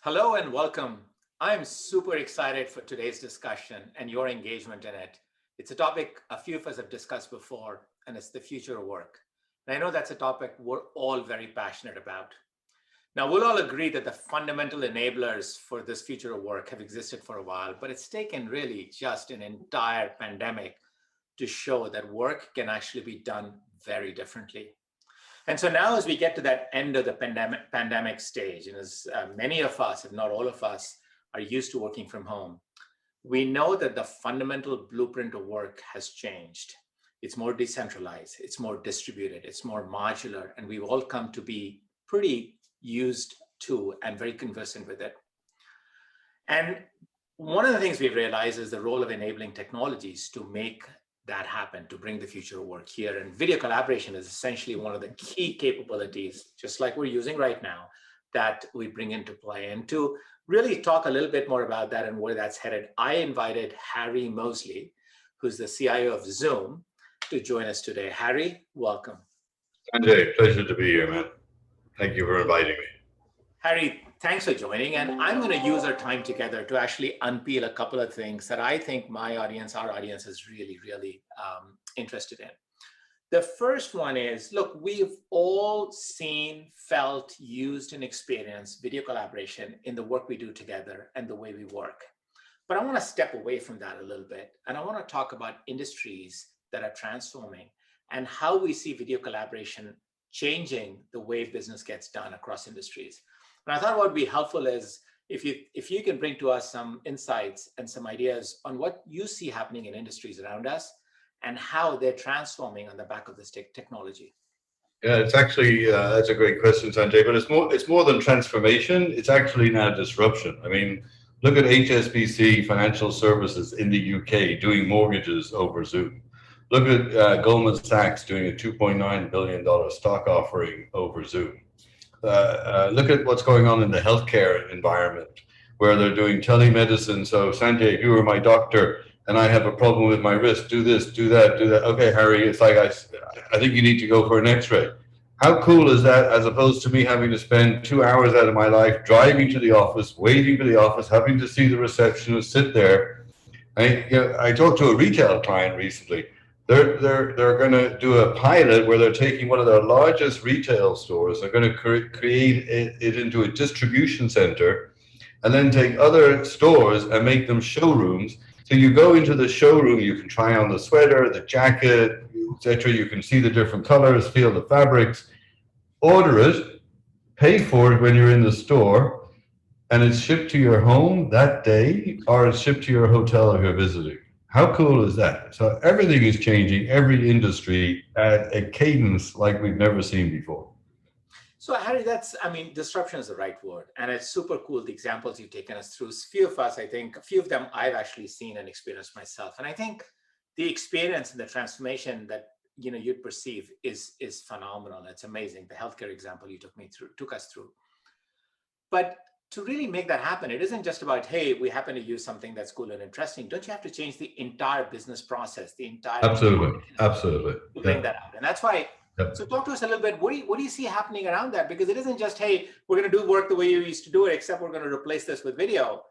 Hello and welcome. I'm super excited for today's discussion and your engagement in it. It's a topic a few of us have discussed before, and it's the future of work. And I know that's a topic we're all very passionate about. Now, we'll all agree that the fundamental enablers for this future of work have existed for a while, but it's taken really just an entire pandemic to show that work can actually be done very differently. And so now, as we get to that end of the pandemic stage, and as many of us, if not all of us, are used to working from home, we know that the fundamental blueprint of work has changed. It's more decentralized, it's more distributed, it's more modular, and we've all come to be pretty used to and very conversant with it. And one of the things we've realized is the role of enabling technologies to make that happen, to bring the future of work here. And video collaboration is essentially one of the key capabilities, just like we're using right now, that we bring into play. And to really talk a little bit more about that and where that's headed, I invited Harry Moseley, who's the CIO of Zoom, to join us today. Harry, welcome. Sanjay, pleasure to be here, man. Thank you for inviting me. Harry, thanks for joining. And I'm going to use our time together to actually unpeel a couple of things that I think my audience, our audience, is really interested in. The first one is, look, we've all seen, felt, used, and experienced video collaboration in the work we do together and the way we work. But I want to step away from that a little bit. And I want to talk about industries that are transforming and how we see video collaboration changing the way business gets done across industries. And I thought what would be helpful is if you can bring to us some insights and some ideas on what you see happening in industries around us and how they're transforming on the back of this technology. Yeah, it's actually that's a great question, Sanjay. But it's more than transformation. It's actually now disruption. I mean, look at HSBC Financial Services in the UK doing mortgages over Zoom. Look at Goldman Sachs doing a $2.9 billion stock offering over Zoom. Look at what's going on in the healthcare environment, where they're doing telemedicine. So, Sanjay, if you were my doctor and I have a problem with my wrist, do this, do that, do that. Okay, Harry, it's like I think you need to go for an X-ray. How cool is that, as opposed to me having to spend 2 hours out of my life driving to the office, waiting for the office, having to see the receptionist, sit there. I talked to a retail client recently. They're going to do a pilot where they're taking one of their largest retail stores. They're going to create it into a distribution center, and then take other stores and make them showrooms. So you go into the showroom, you can try on the sweater, the jacket, etc. You can see the different colors, feel the fabrics, order it, pay for it when you're in the store, and it's shipped to your home that day, or it's shipped to your hotel if you're visiting. How cool is that? So everything is changing, every industry at a cadence like we've never seen before. So Harry, disruption is the right word. And it's super cool, the examples you've taken us through. A few of us, I think, a few of them I've actually seen and experienced myself. And I think the experience and the transformation that you'd perceive is phenomenal. It's amazing. The healthcare example you took us through. But to really make that happen, it isn't just about, hey, we happen to use something that's cool and interesting. Don't you have to change the entire business process, the entire absolutely to bring that out? And that's why. Yep. So talk to us a little bit. What do you see happening around that? Because it isn't just, hey, we're going to do work the way you used to do it, except we're going to replace this with video.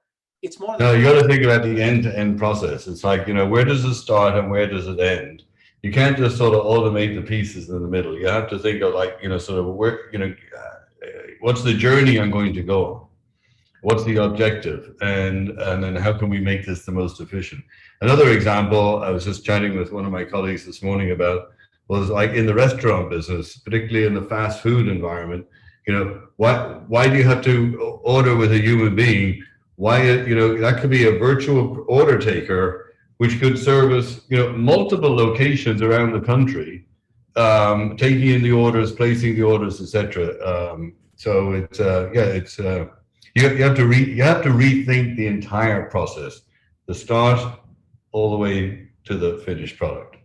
It's more. No, you got to think about the end-to-end process. It's like, where does it start and where does it end? You can't just sort of automate the pieces in the middle. You have to think of sort of where, what's the journey I'm going to go on? What's the objective, and then how can we make this the most efficient? Another example I was just chatting with one of my colleagues this morning about was like in the restaurant business, particularly in the fast food environment. Why do you have to order with a human being? Why that could be a virtual order taker, which could service multiple locations around the country, taking in the orders, placing the orders, etc. So it's you have to rethink the entire process, the start all the way to the finished product.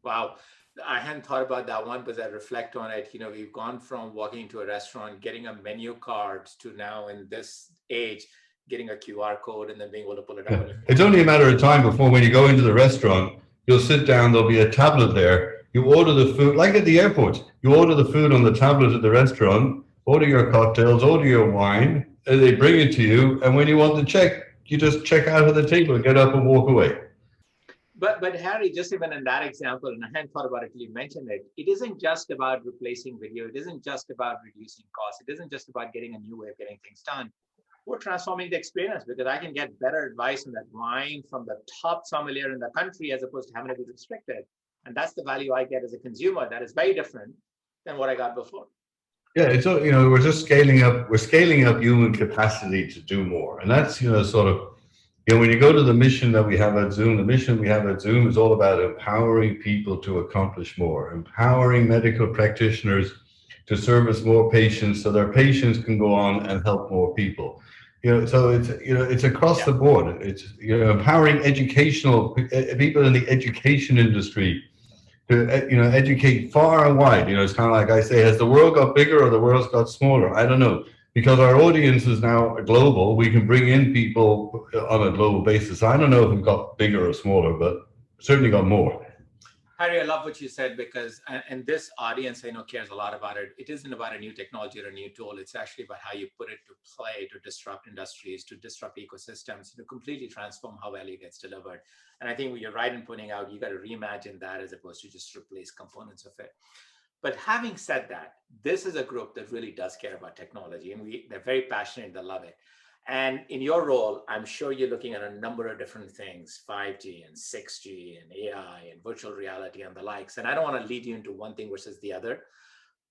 Wow. I hadn't thought about that one, but I reflect on it. We've gone from walking into a restaurant, getting a menu card, to now in this age, getting a QR code and then being able to pull it out. It's only a matter of time before, when you go into the restaurant, you'll sit down, there'll be a tablet there. You order the food, like at the airport, you order the food on the tablet at the restaurant, order your cocktails, order your wine, they bring it to you, and when you want to check, you just check out of the table, get up and walk away. But Harry, just even in that example, and I hadn't thought about it till you mentioned it, it isn't just about replacing video. It isn't just about reducing costs. It isn't just about getting a new way of getting things done. We're transforming the experience because I can get better advice on that wine from the top sommelier in the country as opposed to having to be restricted. And that's the value I get as a consumer. That is very different than what I got before. Yeah, it's, you know, we're just scaling up. We're scaling up human capacity to do more, and that's, you know, sort of, you know, when you go to the mission that we have at Zoom, the mission we have at Zoom is all about empowering people to accomplish more, empowering medical practitioners to service more patients so their patients can go on and help more people. You know, so it's, you know, it's across the board. It's, you know, empowering educational people in the education industry to, you know, educate far and wide. You know, it's kind of like I say, has the world got bigger or the world's got smaller? I don't know. Because our audience is now global, we can bring in people on a global basis. I don't know if we've got bigger or smaller, but certainly got more. Harry, I love what you said because, and this audience I know cares a lot about it. It isn't about a new technology or a new tool. It's actually about how you put it to play to disrupt industries, to disrupt ecosystems, to completely transform how value gets delivered. And I think you're right in pointing out, you got to reimagine that as opposed to just replace components of it. But having said that, this is a group that really does care about technology, and they're very passionate, they love it. And in your role, I'm sure you're looking at a number of different things, 5G and 6G and AI and virtual reality and the likes. And I don't want to lead you into one thing versus the other,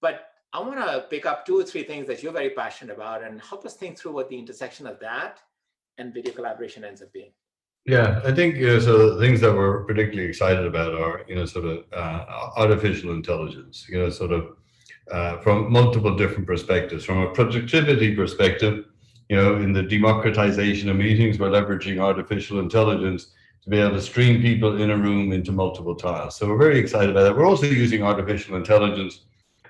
but I want to pick up 2 or 3 things that you're very passionate about and help us think through what the intersection of that and video collaboration ends up being. Yeah, I think, so the things that we're particularly excited about are, you know, sort of artificial intelligence, you know, sort of from multiple different perspectives. From a productivity perspective, you know, in the democratization of meetings, we're leveraging artificial intelligence to be able to stream people in a room into multiple tiles. So we're very excited about that. We're also using artificial intelligence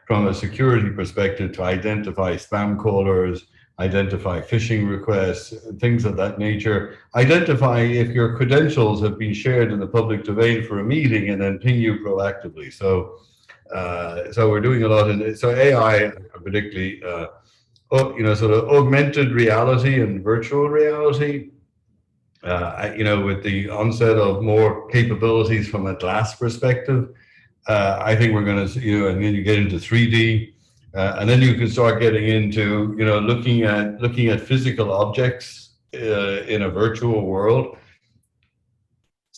from a security perspective to identify spam callers, identify phishing requests, things of that nature, identify if your credentials have been shared in the public domain for a meeting and then ping you proactively. So, so we're doing a lot in it. So AI, particularly, you know, sort of augmented reality and virtual reality, you know, with the onset of more capabilities from a glass perspective, I think we're going to, you know, and then you get into 3D. And then you can start getting into, you know, looking at physical objects in a virtual world.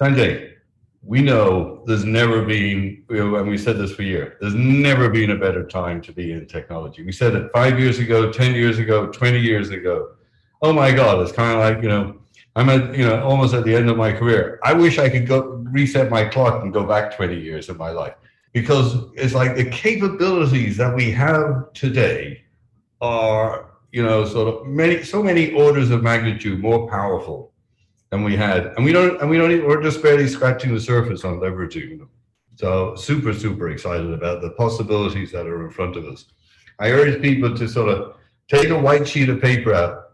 Sanjay, we know there's never been, you know, and we said this for years, there's never been a better time to be in technology. We said it 5 years ago, 10 years ago, 20 years ago. Oh my God, it's kind of like, you know, I'm at, you know, almost at the end of my career. I wish I could go reset my clock and go back 20 years of my life. Because it's like the capabilities that we have today are, you know, sort of so many orders of magnitude more powerful than we had, and we're just barely scratching the surface on leveraging them. So super excited about the possibilities that are in front of us. I urge people to sort of take a white sheet of paper out,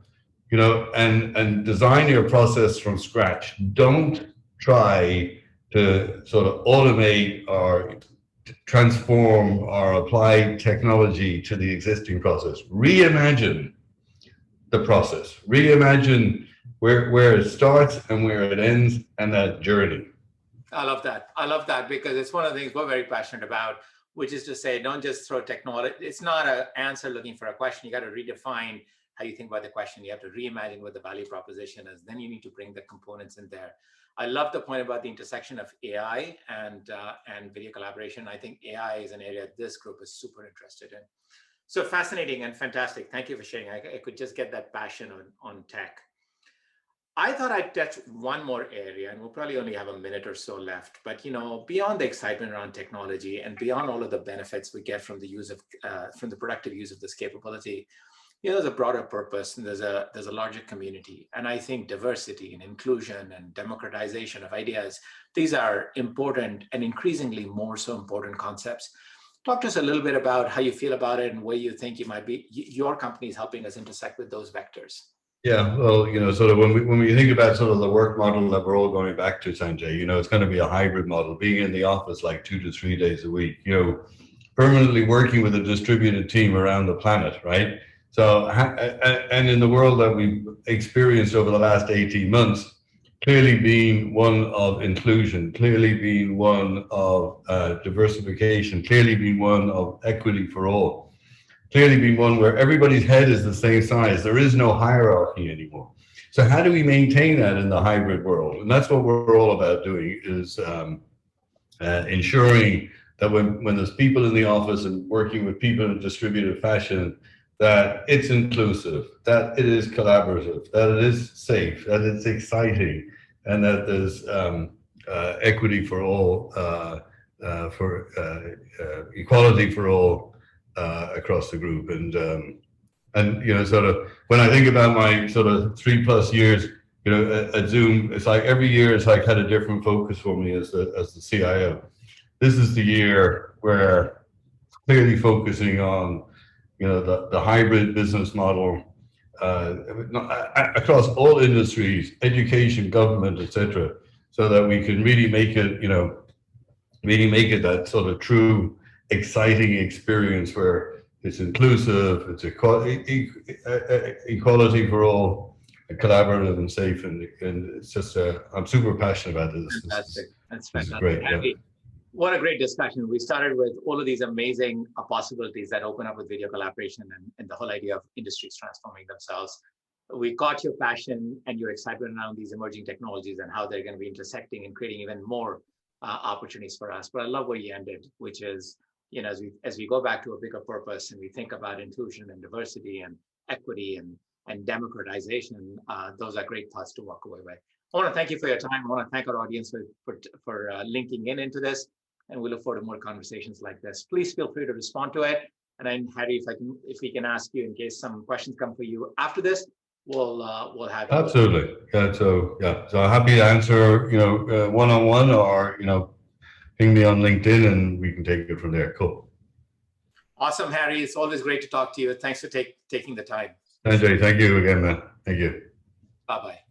you know, and design your process from scratch. Don't try to sort of automate or transform or apply technology to the existing process. Reimagine the process. Reimagine where it starts and where it ends and that journey. I love that. I love that because it's one of the things we're very passionate about, which is to say, don't just throw technology. It's not an answer looking for a question. You got to redefine how you think about the question. You have to reimagine what the value proposition is. Then you need to bring the components in there. I love the point about the intersection of AI and video collaboration. I think AI is an area this group is super interested in. So fascinating and fantastic. Thank you for sharing. I could just get that passion on tech. I thought I'd touch one more area, and we'll probably only have a minute or so left. But you know, beyond the excitement around technology and beyond all of the benefits we get from the use of from the productive use of this capability, you know, there's a broader purpose and there's a larger community. And I think diversity and inclusion and democratization of ideas, these are important and increasingly more so important concepts. Talk to us a little bit about how you feel about it and where you think you might be, your company is helping us intersect with those vectors. Yeah, well, you know, sort of when we think about sort of the work model that we're all going back to, Sanjay, you know, it's going to be a hybrid model, being in the office like 2 to 3 days a week, you know, permanently working with a distributed team around the planet, right? So, and in the world that we've experienced over the last 18 months, clearly being one of inclusion, clearly being one of diversification, clearly being one of equity for all, clearly being one where everybody's head is the same size. There is no hierarchy anymore. So how do we maintain that in the hybrid world? And that's what we're all about doing, is ensuring that when there's people in the office and working with people in a distributed fashion, that it's inclusive, that it is collaborative, that it is safe, that it's exciting, and that there's equity for all, for equality for all across the group. And you know, sort of when I think about my sort of 3+ years, you know, at Zoom, it's like every year it's like had a different focus for me as the CIO. This is the year where clearly focusing on, you know, the hybrid business model across all industries, education, government, etc., so that we can really make it, you know, really make it that sort of true, exciting experience where it's inclusive, it's equality for all, collaborative and safe, and it's just I'm super passionate about this. Fantastic. That's this is fantastic. great. Yeah. What a great discussion. We started with all of these amazing possibilities that open up with video collaboration and the whole idea of industries transforming themselves. We caught your passion and your excitement around these emerging technologies and how they're going to be intersecting and creating even more opportunities for us. But I love where you ended, which is, you know, as we go back to a bigger purpose and we think about inclusion and diversity and equity and democratization, those are great thoughts to walk away with. I want to thank you for your time. I want to thank our audience for linking into this. And we look forward to more conversations like this. Please feel free to respond to it. And then, Harry, if we can ask you in case some questions come for you after this, we'll have you. Absolutely. Yeah. So happy to answer, you know, one-on-one, or, you know, ping me on LinkedIn and we can take it from there. Cool. Awesome, Harry. It's always great to talk to you. Thanks for taking the time. Sanjay, thank you again, man. Thank you. Bye-bye.